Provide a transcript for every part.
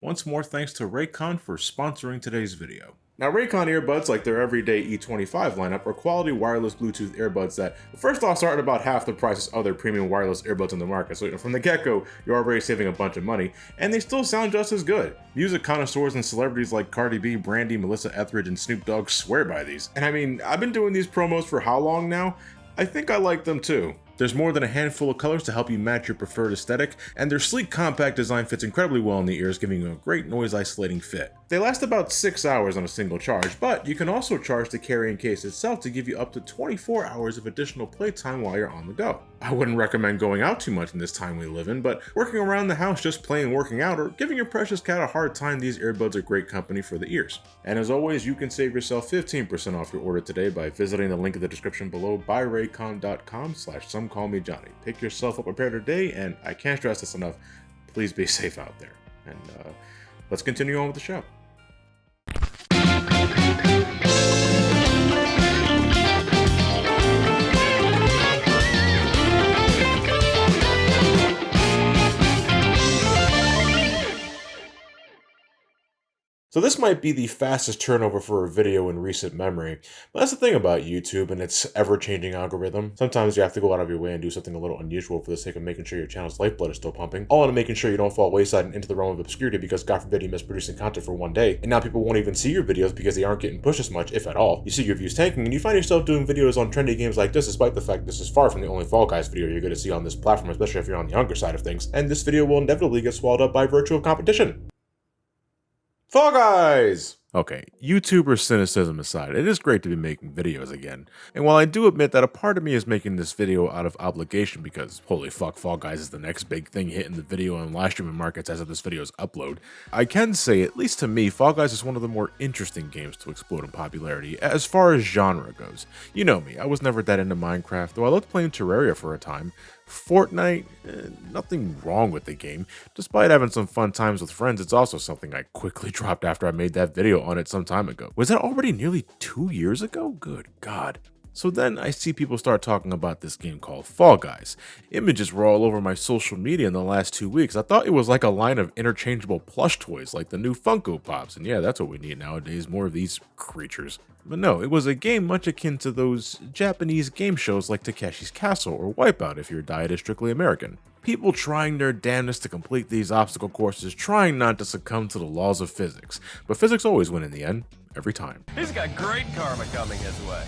Once more, thanks to Raycon for sponsoring today's video. Now, Raycon earbuds, like their everyday E25 lineup, are quality wireless Bluetooth earbuds that, first off, start at about half the price of other premium wireless earbuds on the market. So, from the get-go, you're already saving a bunch of money, and they still sound just as good. Music connoisseurs and celebrities like Cardi B, Brandy, Melissa Etheridge, and Snoop Dogg swear by these. And I mean, I've been doing these promos for how long now? I think I like them too. There's more than a handful of colors to help you match your preferred aesthetic, and their sleek, compact design fits incredibly well in the ears, giving you a great noise-isolating fit. They last about 6 hours on a single charge, but you can also charge the carrying case itself to give you up to 24 hours of additional playtime while you're on the go. I wouldn't recommend going out too much in this time we live in, but working around the house just plain working out or giving your precious cat a hard time, these earbuds are great company for the ears. And as always, you can save yourself 15% off your order today by visiting the link in the description below, buyraycon.com/somecallmejohnny. Pick yourself up a pair today, and I can't stress this enough, please be safe out there. And let's continue on with the show. So this might be the fastest turnover for a video in recent memory, but that's the thing about YouTube and its ever-changing algorithm. Sometimes you have to go out of your way and do something a little unusual for the sake of making sure your channel's lifeblood is still pumping, all in making sure you don't fall wayside and into the realm of obscurity because God forbid you miss producing content for one day, and now people won't even see your videos because they aren't getting pushed as much, if at all. You see your views tanking, and you find yourself doing videos on trendy games like this, despite the fact this is far from the only Fall Guys video you're going to see on this platform, especially if you're on the younger side of things, and this video will inevitably get swallowed up by virtue of competition. Fall Guys! Okay, YouTuber cynicism aside, it is great to be making videos again. And while I do admit that a part of me is making this video out of obligation because, holy fuck, Fall Guys is the next big thing hitting the video and live streaming markets as of this video's upload, I can say, at least to me, Fall Guys is one of the more interesting games to explode in popularity as far as genre goes. You know me, I was never that into Minecraft, though I loved playing Terraria for a time. Fortnite, nothing wrong with the game. Despite having some fun times with friends, it's also something I quickly dropped after I made that video on it some time ago. Was that already nearly 2 years ago? Good God. So then I see people start talking about this game called Fall Guys. Images were all over my social media in the last 2 weeks. I thought it was like a line of interchangeable plush toys like the new Funko Pops, and yeah, that's what we need nowadays, more of these creatures. But no, it was a game much akin to those Japanese game shows like Takeshi's Castle or Wipeout if your diet is strictly American. People trying their damnedest to complete these obstacle courses, trying not to succumb to the laws of physics. But physics always win in the end. Every time. He's got great karma coming his way.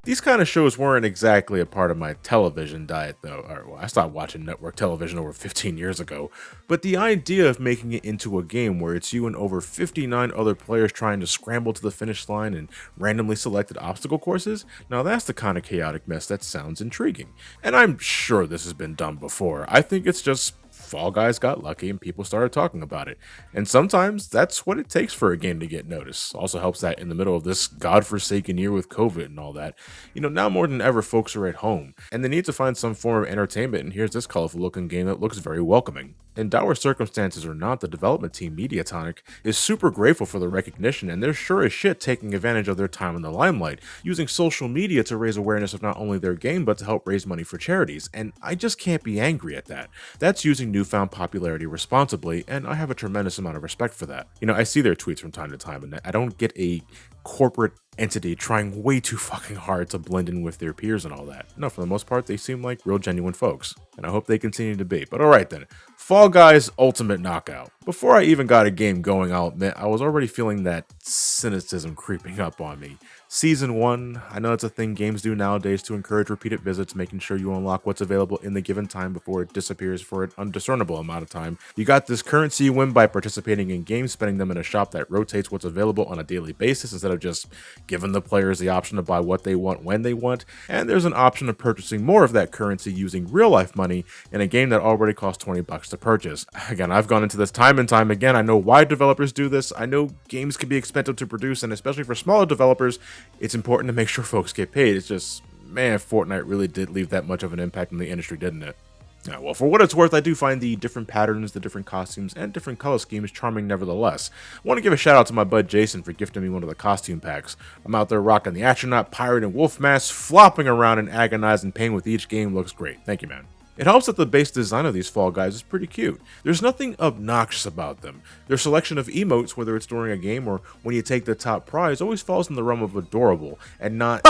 These kind of shows weren't exactly a part of my television diet though. Well, I stopped watching network television over 15 years ago. But the idea of making it into a game where it's you and over 59 other players trying to scramble to the finish line in randomly selected obstacle courses, now that's the kind of chaotic mess that sounds intriguing. And I'm sure this has been done before. I think it's just Fall Guys got lucky and people started talking about it. And sometimes that's what it takes for a game to get noticed. Also helps that in the middle of this godforsaken year with COVID and all that, now more than ever folks are at home and they need to find some form of entertainment, and here's this colorful looking game that looks very welcoming. In dour circumstances or not, the development team Mediatonic is super grateful for the recognition, and they're sure as shit taking advantage of their time in the limelight, using social media to raise awareness of not only their game but to help raise money for charities, and I just can't be angry at that. That's using newfound popularity responsibly, and I have a tremendous amount of respect for that. I see their tweets from time to time, and I don't get a corporate entity trying way too fucking hard to blend in with their peers and all that. No, for the most part, they seem like real genuine folks, and I hope they continue to be. But alright then, Fall Guys Ultimate Knockout. Before I even got a game going, I'll admit, I was already feeling that cynicism creeping up on me. Season 1, I know it's a thing games do nowadays to encourage repeated visits, making sure you unlock what's available in the given time before it disappears for an undiscernible amount of time. You got this currency you win by participating in games, spending them in a shop that rotates what's available on a daily basis instead of just giving the players the option to buy what they want when they want. And there's an option of purchasing more of that currency using real life money in a game that already costs $20 to purchase. Again, I've gone into this time and time again. I know why developers do this. I know games can be expensive to produce, and especially for smaller developers, it's important to make sure folks get paid. It's just, man, Fortnite really did leave that much of an impact on the industry, didn't it? Yeah, well, for what it's worth, I do find the different patterns, the different costumes, and different color schemes charming nevertheless. I want to give a shout out to my bud Jason for gifting me one of the costume packs. I'm out there rocking the astronaut, pirate, and wolf masks, flopping around in agonizing pain with each game. Looks great. Thank you, man. It helps that the base design of these Fall Guys is pretty cute. There's nothing obnoxious about them. Their selection of emotes, whether it's during a game or when you take the top prize, always falls in the realm of adorable and not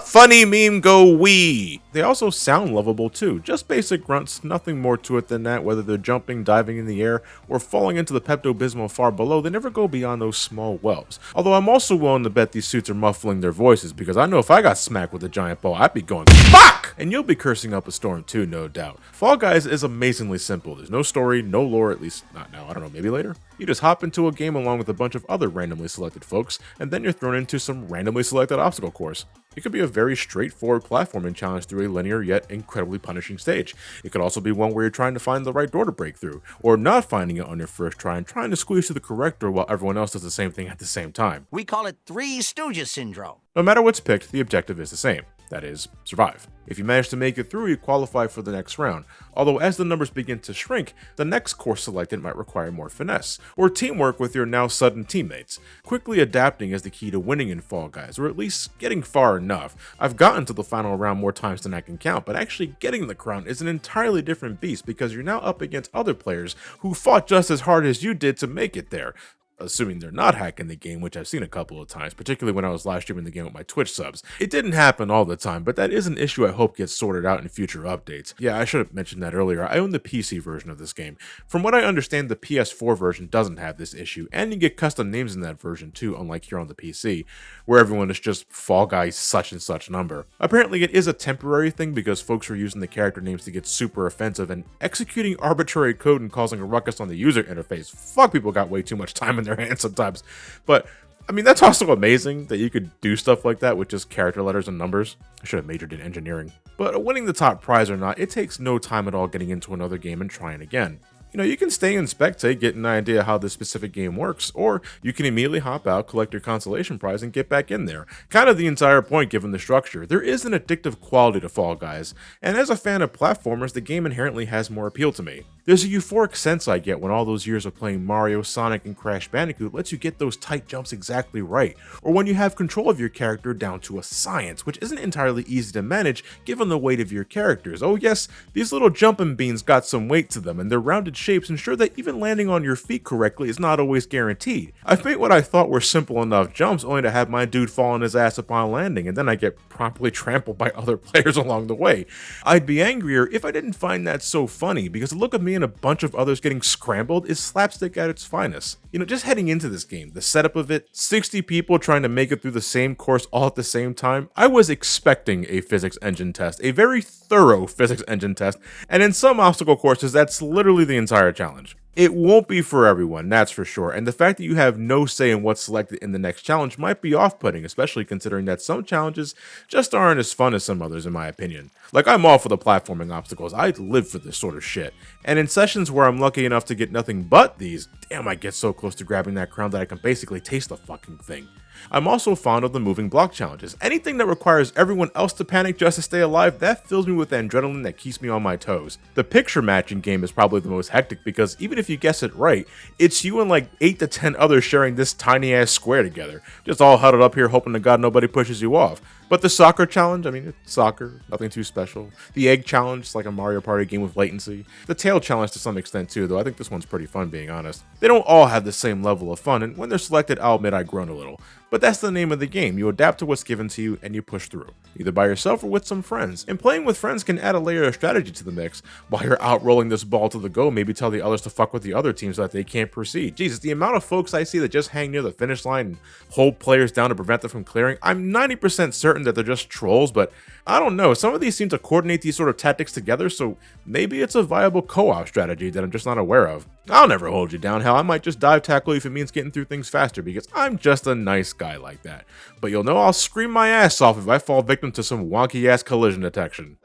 funny meme go wee. They also sound lovable too, just basic grunts, nothing more to it than that. Whether they're jumping, diving in the air, or falling into the Pepto-Bismol far below, they never go beyond those small whelps. Although I'm also willing to bet these suits are muffling their voices, because I know if I got smacked with a giant ball, I'd be going FUCK! And you'll be cursing up a storm too, no doubt. Fall Guys is amazingly simple. There's no story, no lore, at least not now, I don't know, maybe later? You just hop into a game along with a bunch of other randomly selected folks, and then you're thrown into some randomly selected obstacle course. It could be a very straightforward platforming challenge through a linear yet incredibly punishing stage. It could also be one where you're trying to find the right door to break through, or not finding it on your first try and trying to squeeze through the correct door while everyone else does the same thing at the same time. We call it Three Stooges syndrome. No matter what's picked, the objective is the same. That is, survive. If you manage to make it through, you qualify for the next round. Although as the numbers begin to shrink, the next course selected might require more finesse, or teamwork with your now sudden teammates. Quickly adapting is the key to winning in Fall Guys, or at least getting far enough. I've gotten to the final round more times than I can count, but actually getting the crown is an entirely different beast because you're now up against other players who fought just as hard as you did to make it there. Assuming they're not hacking the game, which I've seen a couple of times, particularly when I was live streaming the game with my Twitch subs. It didn't happen all the time, but that is an issue I hope gets sorted out in future updates. Yeah, I should have mentioned that earlier. I own the PC version of this game. From what I understand, the PS4 version doesn't have this issue, and you get custom names in that version too, unlike here on the PC, where everyone is just Fall Guy such and such number. Apparently it is a temporary thing because folks are using the character names to get super offensive and executing arbitrary code and causing a ruckus on the user interface. Fuck, people got way too much time in their hands sometimes. But I mean, that's also amazing that you could do stuff like that with just character letters and numbers. I should have majored in engineering. But winning the top prize or not, it takes no time at all getting into another game and trying again. You know, you can stay and spectate, get an idea how this specific game works, or you can immediately hop out, collect your consolation prize, and get back in there. Kind of the entire point given the structure. There is an addictive quality to Fall Guys, and as a fan of platformers, the game inherently has more appeal to me. There's a euphoric sense I get when all those years of playing Mario, Sonic, and Crash Bandicoot lets you get those tight jumps exactly right, or when you have control of your character down to a science, which isn't entirely easy to manage given the weight of your characters. Oh yes, these little jumping beans got some weight to them, and their rounded shapes ensure that even landing on your feet correctly is not always guaranteed. I've made what I thought were simple enough jumps only to have my dude fall on his ass upon landing, and then I get promptly trampled by other players along the way. I'd be angrier if I didn't find that so funny, because the look of me and a bunch of others getting scrambled is slapstick at its finest. You know, just heading into this game, the setup of it, 60 people trying to make it through the same course all at the same time, I was expecting a physics engine test, a very thorough physics engine test, and in some obstacle courses, that's literally the entire challenge. It won't be for everyone, that's for sure, and the fact that you have no say in what's selected in the next challenge might be off-putting, especially considering that some challenges just aren't as fun as some others in my opinion. Like, I'm all for the platforming obstacles, I live for this sort of shit, and in sessions where I'm lucky enough to get nothing but these, damn, I get so close to grabbing that crown that I can basically taste the fucking thing. I'm also fond of the moving block challenges. Anything that requires everyone else to panic just to stay alive, that fills me with adrenaline that keeps me on my toes. The picture matching game is probably the most hectic because even if you guess it right, it's you and like 8 to 10 others sharing this tiny ass square together, just all huddled up here hoping to God nobody pushes you off. But the soccer challenge, I mean, it's soccer, nothing too special. The egg challenge, it's like a Mario Party game with latency. The tail challenge to some extent too, though I think this one's pretty fun being honest. They don't all have the same level of fun, and when they're selected, I'll admit I groan a little. But that's the name of the game, you adapt to what's given to you and you push through, either by yourself or with some friends. And playing with friends can add a layer of strategy to the mix. While you're out rolling this ball to the goal, maybe tell the others to fuck with the other team so that they can't proceed. Jesus, the amount of folks I see that just hang near the finish line and hold players down to prevent them from clearing, I'm 90% certain that they're just trolls, but I don't know, some of these seem to coordinate these sort of tactics together, so maybe it's a viable co-op strategy that I'm just not aware of. I'll never hold you down, hell, I might just dive tackle you if it means getting through things faster because I'm just a nice guy like that. But you'll know I'll scream my ass off if I fall victim to some wonky ass collision detection.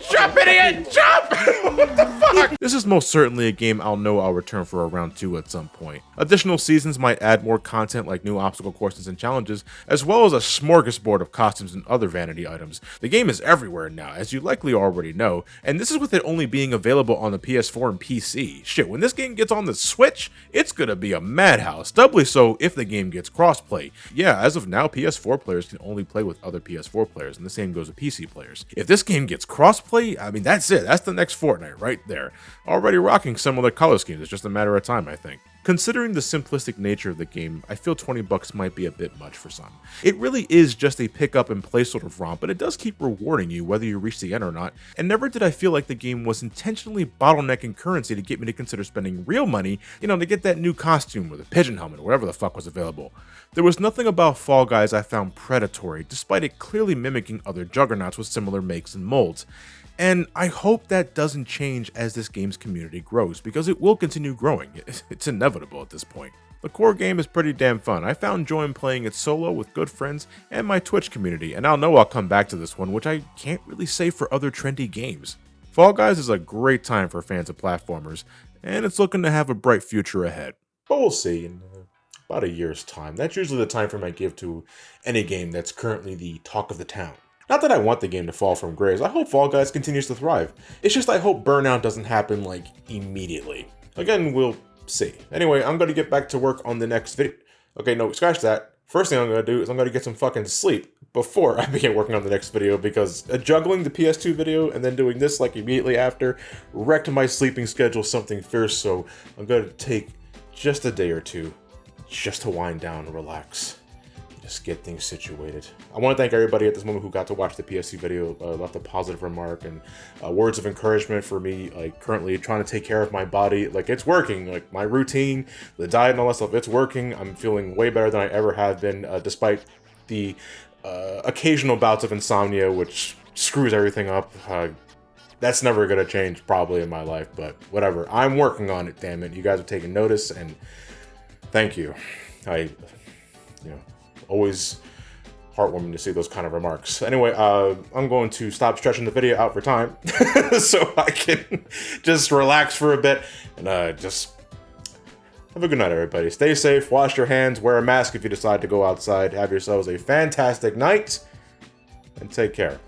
Jump, idiot! Jump! What the fuck? This is most certainly a game I'll know I'll return for a round 2 at some point. Additional seasons might add more content like new obstacle courses and challenges, as well as a smorgasbord of costumes and other vanity items. The game is everywhere now, as you likely already know, and this is with it only being available on the PS4 and PC. Shit, when this game gets on the Switch, it's gonna be a madhouse, doubly so if the game gets crossplay. Yeah, as of now, PS4 players can only play with other PS4 players, and the same goes with PC players. If this game gets crossplay, crossplay, I mean, that's it. That's the next Fortnite right there. Already rocking similar color schemes. It's just a matter of time, I think. Considering the simplistic nature of the game, I feel $20 might be a bit much for some. It really is just a pick up and play sort of romp, but it does keep rewarding you whether you reach the end or not, and never did I feel like the game was intentionally bottlenecking currency to get me to consider spending real money, to get that new costume or the pigeon helmet or whatever the fuck was available. There was nothing about Fall Guys I found predatory, despite it clearly mimicking other juggernauts with similar makes and molds. And I hope that doesn't change as this game's community grows, because it will continue growing. It's inevitable at this point. The core game is pretty damn fun. I found joy in playing it solo with good friends and my Twitch community, and I'll come back to this one, which I can't really say for other trendy games. Fall Guys is a great time for fans of platformers, and it's looking to have a bright future ahead. But we'll see in about a year's time. That's usually the time frame I give to any game that's currently the talk of the town. Not that I want the game to fall from grace. I hope Fall Guys continues to thrive. It's just I hope burnout doesn't happen, immediately. Again, we'll see. Anyway, I'm going to get back to work on the next video. Okay, no, scratch that. First thing I'm going to do is I'm going to get some fucking sleep before I begin working on the next video, because juggling the PS2 video and then doing this immediately after wrecked my sleeping schedule something fierce, so I'm going to take just a day or two just to wind down and relax. Just get things situated. I want to thank everybody at this moment who got to watch the PS2 video, left a positive remark and words of encouragement for me, currently trying to take care of my body. It's working, my routine, the diet and all that stuff, it's working. I'm feeling way better than I ever have been, despite the occasional bouts of insomnia, which screws everything up. That's never going to change probably in my life, but whatever. I'm working on it, damn it. You guys are taking notice, and thank you. Always heartwarming to see those kind of remarks. Anyway, I'm going to stop stretching the video out for time so I can just relax for a bit and just have a good night, everybody. Stay safe, wash your hands, wear a mask if you decide to go outside. Have yourselves a fantastic night, and take care.